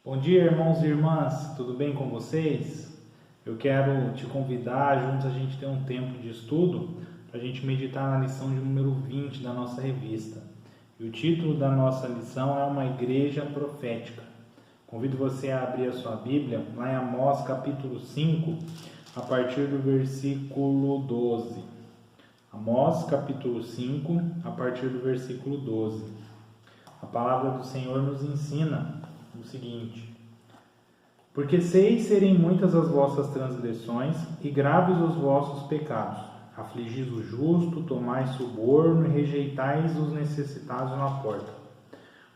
Bom dia, irmãos e irmãs, tudo bem com vocês? Eu quero te convidar, juntos a gente ter um tempo de estudo, para a gente meditar na lição de número 20 da nossa revista. E o título da nossa lição é Uma Igreja Profética. Convido você a abrir a sua Bíblia, lá em Amós capítulo 5, a partir do versículo 12. Amós capítulo 5, a partir do versículo 12. A palavra do Senhor nos ensina o seguinte: porque sei serem muitas as vossas transgressões e graves os vossos pecados. Afligis o justo, tomais suborno e rejeitais os necessitados na porta.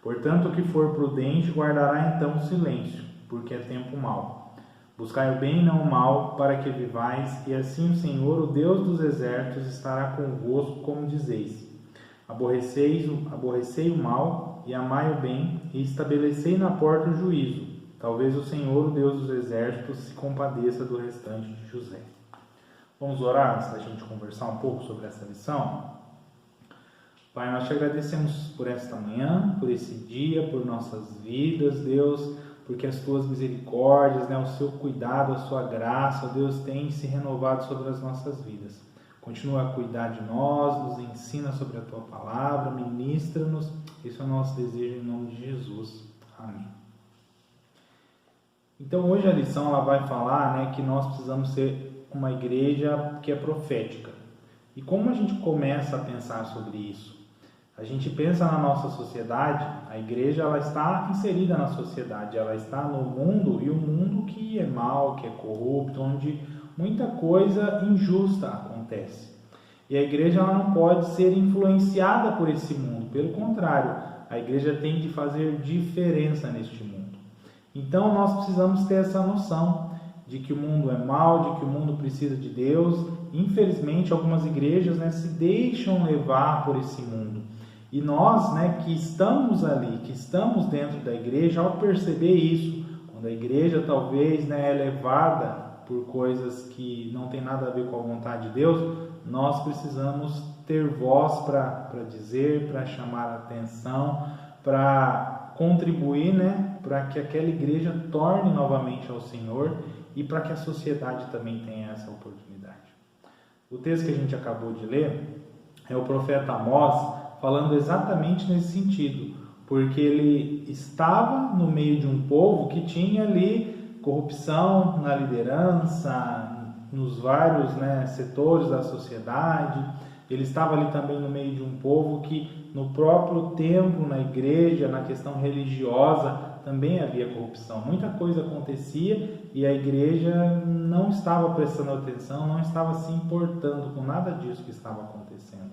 Portanto, o que for prudente guardará então silêncio, porque é tempo mau. Buscai o bem e não o mal, para que vivais, e assim o Senhor, o Deus dos exércitos, estará convosco, como dizeis. Aborrecei o mal e amai o bem, e estabelecei na porta o juízo. Talvez o Senhor, o Deus dos exércitos, se compadeça do restante de José. Vamos orar antes da gente conversar um pouco sobre essa lição? Pai, nós te agradecemos por esta manhã, por esse dia, por nossas vidas, Deus, porque as tuas misericórdias, o seu cuidado, a sua graça, Deus, tem se renovado sobre as nossas vidas. Continua a cuidar de nós, nos ensina sobre a tua palavra, ministra-nos. Esse é o nosso desejo em nome de Jesus. Amém. Então hoje a lição ela vai falar que nós precisamos ser uma igreja que é profética. E como a gente começa a pensar sobre isso? A gente pensa na nossa sociedade, a igreja ela está inserida na sociedade, ela está no mundo, e o mundo que é mau, que é corrupto, onde muita coisa injusta acontece. E a igreja ela não pode ser influenciada por esse mundo, pelo contrário, a igreja tem de fazer diferença neste mundo. Então nós precisamos ter essa noção de que o mundo é mau, de que o mundo precisa de Deus. Infelizmente algumas igrejas se deixam levar por esse mundo. E nós que estamos ali, que estamos dentro da igreja, ao perceber isso, quando a igreja talvez é levada por coisas que não tem nada a ver com a vontade de Deus, nós precisamos ter voz para dizer, para chamar a atenção, para contribuir, para que aquela igreja torne novamente ao Senhor e para que a sociedade também tenha essa oportunidade. O texto que a gente acabou de ler é o profeta Amós falando exatamente nesse sentido, porque ele estava no meio de um povo que tinha ali corrupção na liderança, nos vários setores da sociedade. Ele estava ali também no meio de um povo que no próprio templo, na igreja, na questão religiosa, também havia corrupção. Muita coisa acontecia e a igreja não estava prestando atenção, não estava se importando com nada disso que estava acontecendo.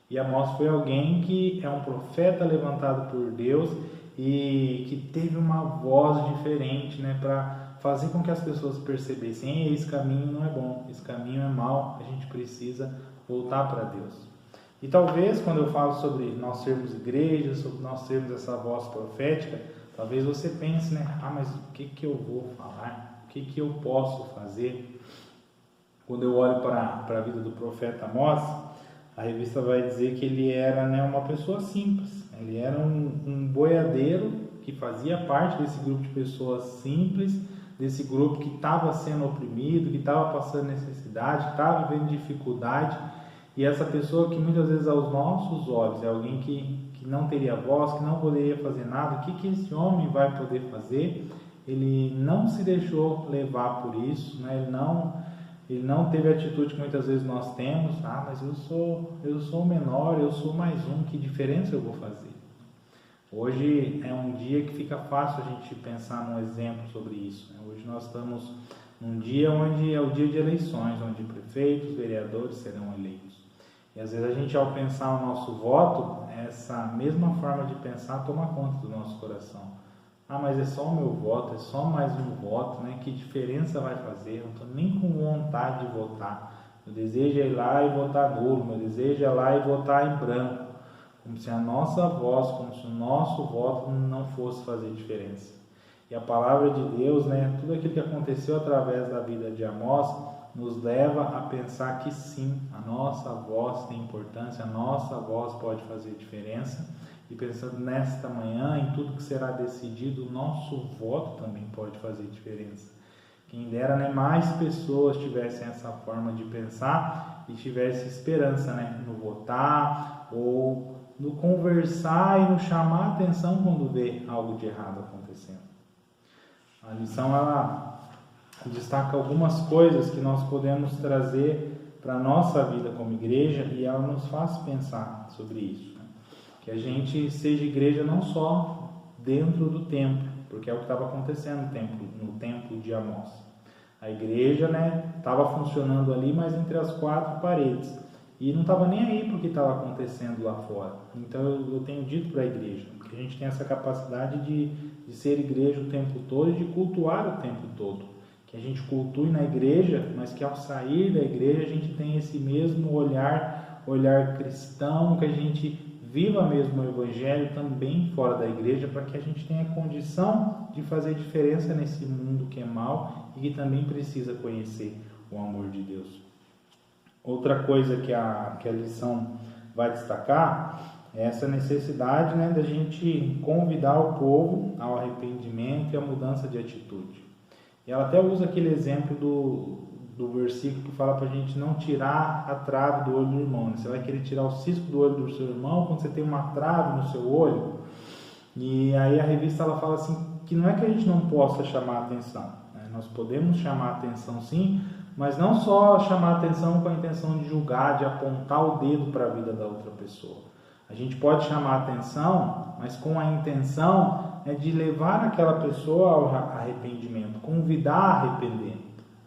E Amós foi alguém que é um profeta levantado por Deus e que teve uma voz diferente para fazer com que as pessoas percebessem: esse caminho não é bom, esse caminho é mau, a gente precisa voltar para Deus. E talvez quando eu falo sobre nós sermos igreja, sobre nós sermos essa voz profética, talvez você pense, mas o que eu vou falar? O que eu posso fazer? Quando eu olho para a vida do profeta Amós, a revista vai dizer que ele era uma pessoa simples. Ele era um boiadeiro que fazia parte desse grupo de pessoas simples, desse grupo que estava sendo oprimido, que estava passando necessidade, que estava vivendo dificuldade. E essa pessoa que muitas vezes aos nossos olhos é alguém que não teria voz, que não poderia fazer nada, o que esse homem vai poder fazer? Ele não se deixou levar por isso, ele não teve a atitude que muitas vezes nós temos: mas eu sou menor, eu sou mais um, que diferença eu vou fazer? Hoje é um dia que fica fácil a gente pensar num exemplo sobre isso. Hoje nós estamos num dia onde é o dia de eleições, onde prefeitos, vereadores serão eleitos. E às vezes a gente, ao pensar no nosso voto, essa mesma forma de pensar toma conta do nosso coração. Mas é só o meu voto, é só mais um voto, que diferença vai fazer? Eu não estou nem com vontade de votar. Meu desejo é ir lá e votar nulo, meu desejo é ir lá e votar em branco. Como se a nossa voz, como se o nosso voto não fosse fazer diferença. E a palavra de Deus, tudo aquilo que aconteceu através da vida de Amós, nos leva a pensar que sim, a nossa voz tem importância, a nossa voz pode fazer diferença. e pensando nesta manhã, em tudo que será decidido, o nosso voto também pode fazer diferença. Quem dera, né, mais pessoas tivessem essa forma de pensar e tivessem esperança, né, no votar ou no conversar e no chamar a atenção quando vê algo de errado acontecendo. A lição, ela destaca algumas coisas que nós podemos trazer para a nossa vida como igreja e ela nos faz pensar sobre isso, né? Que a gente seja igreja não só dentro do templo, porque é o que estava acontecendo no templo de Amós. A igreja, né, estava funcionando ali, mas entre as quatro paredes. E não estava nem aí para o que estava acontecendo lá fora. Então eu tenho dito para a igreja que a gente tem essa capacidade de ser igreja o tempo todo e de cultuar o tempo todo. Que a gente cultue na igreja, mas que ao sair da igreja a gente tenha esse mesmo olhar cristão, que a gente viva mesmo o evangelho também fora da igreja, para que a gente tenha condição de fazer diferença nesse mundo que é mau e que também precisa conhecer o amor de Deus. Outra coisa que a lição vai destacar é essa necessidade, né, da gente convidar o povo ao arrependimento e à mudança de atitude. E ela até usa aquele exemplo do versículo que fala para a gente não tirar a trave do olho do irmão. Você vai querer tirar o cisco do olho do seu irmão quando você tem uma trave no seu olho. E aí a revista ela fala assim, que não é que a gente não possa chamar a atenção, né? Nós podemos chamar a atenção sim, mas não só chamar a atenção com a intenção de julgar, de apontar o dedo para a vida da outra pessoa. A gente pode chamar a atenção, mas com a intenção de levar aquela pessoa ao arrependimento, convidar a arrepender.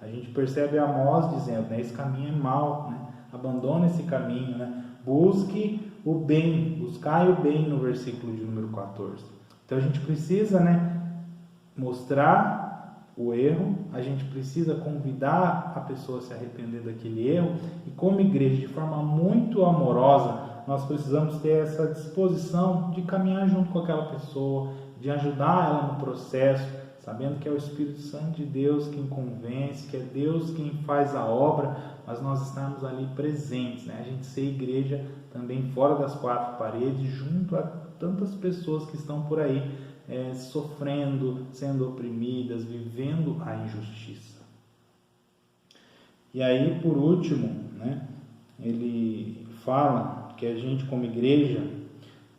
A gente percebe Amós dizendo, né, esse caminho é mau, né? Abandone esse caminho, né? Busque o bem, buscai o bem no versículo de número 14. Então a gente precisa, né, mostrar o erro, a gente precisa convidar a pessoa a se arrepender daquele erro e como igreja, de forma muito amorosa, nós precisamos ter essa disposição de caminhar junto com aquela pessoa, de ajudar ela no processo, sabendo que é o Espírito Santo de Deus quem convence, que é Deus quem faz a obra, mas nós estamos ali presentes, né? A gente ser igreja também fora das quatro paredes, junto a tantas pessoas que estão por aí, sofrendo, sendo oprimidas, vivendo a injustiça. E aí, por último, né, ele fala que a gente como igreja,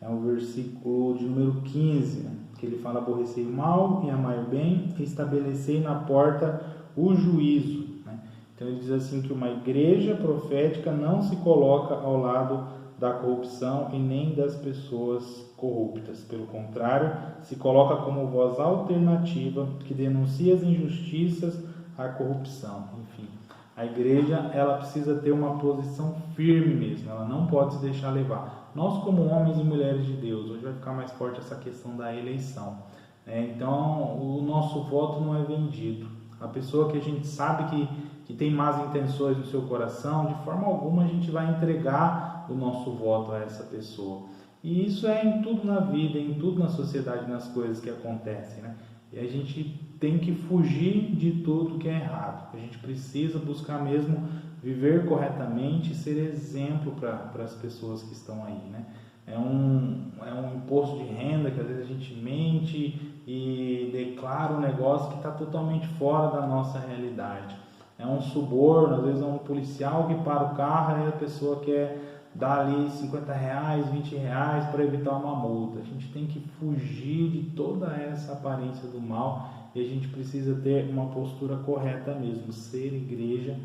é o versículo de número 15, né, que ele fala, aborrecei o mal e amai o bem, e estabelecei na porta o juízo. Né? Então ele diz assim que uma igreja profética não se coloca ao lado da corrupção e nem das pessoas corruptas. Pelo contrário, se coloca como voz alternativa que denuncia as injustiças, a corrupção. Enfim, a igreja ela precisa ter uma posição firme mesmo, ela não pode se deixar levar. Nós como homens e mulheres de Deus, hoje vai ficar mais forte essa questão da eleição. Então, o nosso voto não é vendido. A pessoa que a gente sabe que tem más intenções no seu coração, de forma alguma a gente vai entregar o nosso voto a essa pessoa. E isso é em tudo na vida, em tudo na sociedade, nas coisas que acontecem, né? E a gente tem que fugir de tudo que é errado. A gente precisa buscar mesmo viver corretamente e ser exemplo para as pessoas que estão aí, né? É um imposto de renda que às vezes a gente mente e declara um negócio que está totalmente fora da nossa realidade. É um suborno, às vezes é um policial que para o carro e a pessoa quer dar ali R$50, R$20 para evitar uma multa. A gente tem que fugir de toda essa aparência do mal e a gente precisa ter uma postura correta mesmo, ser igreja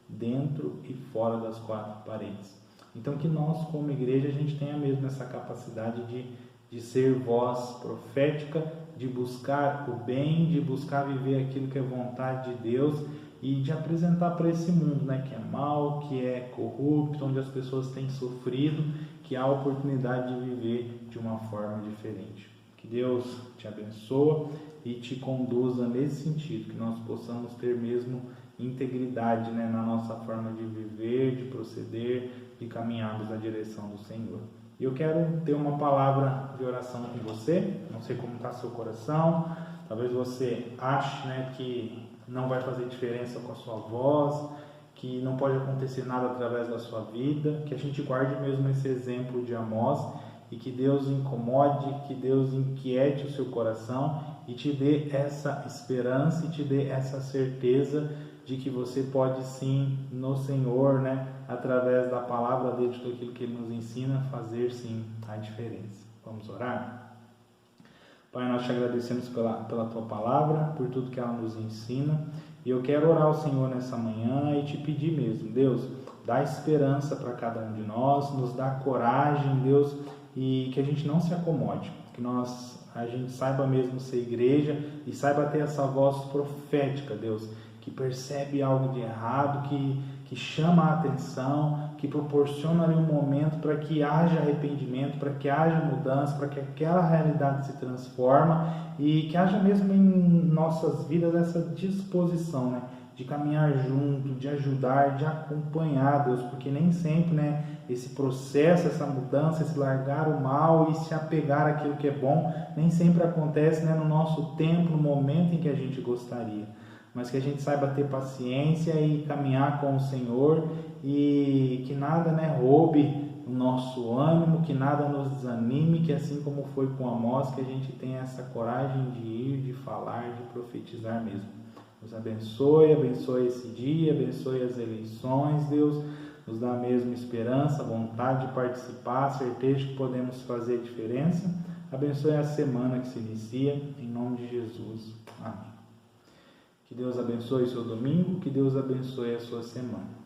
dentro e fora das quatro paredes. Então que nós como igreja a gente tenha mesmo essa capacidade de ser voz profética, de buscar o bem, de buscar viver aquilo que é vontade de Deus e de apresentar para esse mundo, né, que é mau, que é corrupto, onde as pessoas têm sofrido, que há oportunidade de viver de uma forma diferente. Que Deus te abençoe e te conduza nesse sentido, que nós possamos ter mesmo integridade, né, na nossa forma de viver, de proceder, de caminharmos na direção do Senhor. E eu quero ter uma palavra de oração com você. Não sei como está seu coração, talvez você ache, né, que não vai fazer diferença com a sua voz, que não pode acontecer nada através da sua vida, que a gente guarde mesmo esse exemplo de Amós e que Deus incomode, que Deus inquiete o seu coração e te dê essa esperança e te dê essa certeza de que você pode sim, no Senhor, né, através da palavra dele, de tudo aquilo que ele nos ensina, fazer sim a diferença. Vamos orar? Pai, nós te agradecemos pela tua palavra, por tudo que ela nos ensina, e eu quero orar ao Senhor nessa manhã e te pedir mesmo, Deus, dá esperança para cada um de nós, nos dá coragem, Deus, e que a gente não se acomode, que a gente saiba mesmo ser igreja e saiba ter essa voz profética, Deus, que percebe algo de errado, que chama a atenção, que proporciona ali um momento para que haja arrependimento, para que haja mudança, para que aquela realidade se transforme e que haja mesmo em nossas vidas essa disposição, né, de caminhar junto, de ajudar, de acompanhar, Deus, porque nem sempre, né, esse processo, essa mudança, esse largar o mal e se apegar àquilo que é bom, nem sempre acontece, né, no nosso tempo, no momento em que a gente gostaria. Mas que a gente saiba ter paciência e caminhar com o Senhor e que nada, né, roube o nosso ânimo, que nada nos desanime, que assim como foi com Amós, que a gente tenha essa coragem de ir, de falar, de profetizar mesmo. Nos abençoe esse dia, abençoe as eleições, Deus, nos dá mesmo esperança, vontade de participar, certeza de que podemos fazer a diferença. Abençoe a semana que se inicia, em nome de Jesus. Amém. Que Deus abençoe o seu domingo, que Deus abençoe a sua semana.